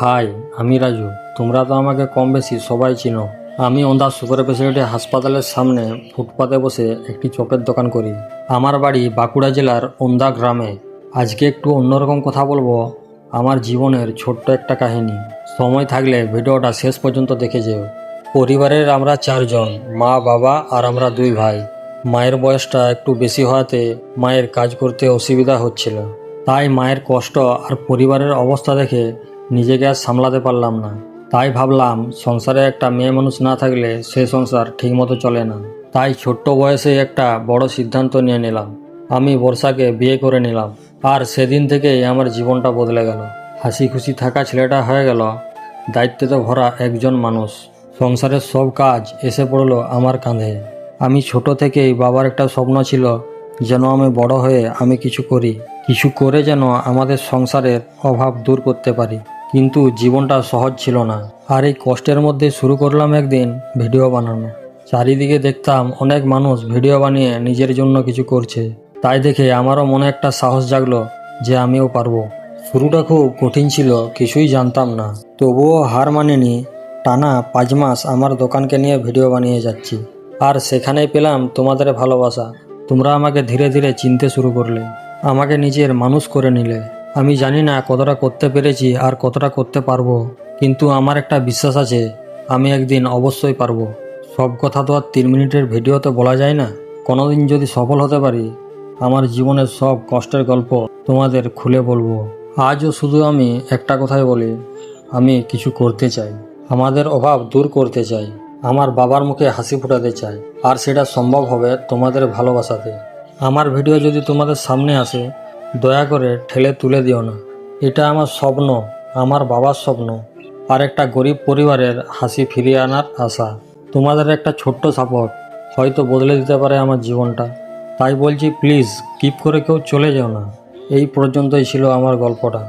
High, আমি রাজু। তোমরা তো আমাকে কম বেশি সবাই চিনো। আমি ওন্দা সুগার ফেসিলিটি হাসপাতালের সামনে ফুটপাতে বসে একটি চপের দোকান করি। আমার বাড়ি বাঁকুড়া জেলার ওন্দা গ্রামে। আজকে একটু অন্যরকম কথা বলবো, আমার জীবনের ছোট্ট একটা কাহিনী। সময় থাকলে ভিডিওটা শেষ পর্যন্ত দেখে যেও। পরিবারের আমরা 4 জন, মা, বাবা আর আমরা 2 ভাই। মায়ের বয়সটা একটু বেশি হওয়াতে মায়ের কাজ করতে অসুবিধা হচ্ছিল। তাই মায়ের কষ্ট আর পরিবারের অবস্থা দেখে নিজেকে আর সামলাতে পারলাম না। তাই ভাবলাম সংসারে একটা মেয়ে মানুষ না থাকলে সে সংসার ঠিকমতো চলে না। তাই ছোট্ট বয়সে একটা বড় সিদ্ধান্ত নিয়ে নিলাম। আমি বর্ষাকে বিয়ে করে নিলাম। আর সেদিন থেকেই আমার জীবনটা বদলে গেল। হাসি খুশি থাকা ছেলেটা হয়ে গেল দায়িত্বে ভরা একজন মানুষ। সংসারের সব কাজ এসে পড়লো আমার কাঁধে। আমি ছোট থেকেই বাবার একটা স্বপ্ন ছিল, যেন আমি বড় হয়ে আমি কিছু করি, কিছু করে যেন আমাদের সংসারের অভাব দূর করতে পারি। কিন্তু জীবনটা সহজ ছিল না। আর এই কষ্টের মধ্যে শুরু করলাম একদিন ভিডিও বানানো। চারিদিকে দেখতাম অনেক মানুষ ভিডিও বানিয়ে নিজের জন্য কিছু করছে। তাই দেখে আমারও মনে একটা সাহস জাগলো যে আমিও পারবো। শুরুটা খুব কঠিন ছিল, কিছুই জানতাম না। তবুও হার মানিনি। টানা 5 মাস আমার দোকানকে নিয়ে ভিডিও বানিয়ে যাচ্ছি। আর সেখানেই পেলাম তোমাদের ভালোবাসা। তোমরা আমাকে ধীরে ধীরে চিনতে শুরু করলে, আমাকে নিজের মানুষ করে নিলে। আমি জানি না কতটা করতে পেরেছি আর কতটা করতে পারবো, কিন্তু আমার একটা বিশ্বাস আছে, আমি একদিন অবশ্যই পারবো। সব কথা তো আর 3 মিনিটের ভিডিওতে বলা যায় না। কোনোদিন যদি সফল হতে পারি, আমার জীবনের সব কষ্টের গল্প তোমাদের খুলে বলবো। আজও শুধু আমি একটা কথাই বলি, আমি কিছু করতে চাই। আমাদের অভাব দূর করতে চাই। আমার বাবার মুখে হাসি ফোটাতে চাই। আর সেটা সম্ভব হবে তোমাদের ভালোবাসাতে। আমার ভিডিও যদি তোমাদের সামনে আসে, দয়া করে ঠেলে তুলে দিও না। এটা আমার স্বপ্ন, আমার বাবার স্বপ্ন, আর একটা গরিব পরিবারের হাসি ফিরিয়ে আনার আশা। তোমাদের একটা ছোট্ট সাপোর্ট হয়তো বদলে দিতে পারে আমার জীবনটা। তাই বলছি, প্লিজ স্কিপ করে কেউ চলে যেও না। এই পর্যন্তই ছিল আমার গল্পটা।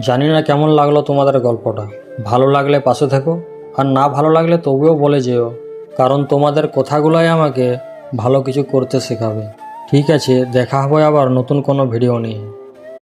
জানি না কেমন লাগলো তোমাদের গল্পটা। ভালো লাগলে পাশে থেকো, আর না ভালো লাগলে তবুও বলে যেও, কারণ তোমাদের কথাগুলোই আমাকে ভালো কিছু করতে শেখাবে। ঠিক আছে, দেখা হবে আবার নতুন কোনো ভিডিও নিয়ে।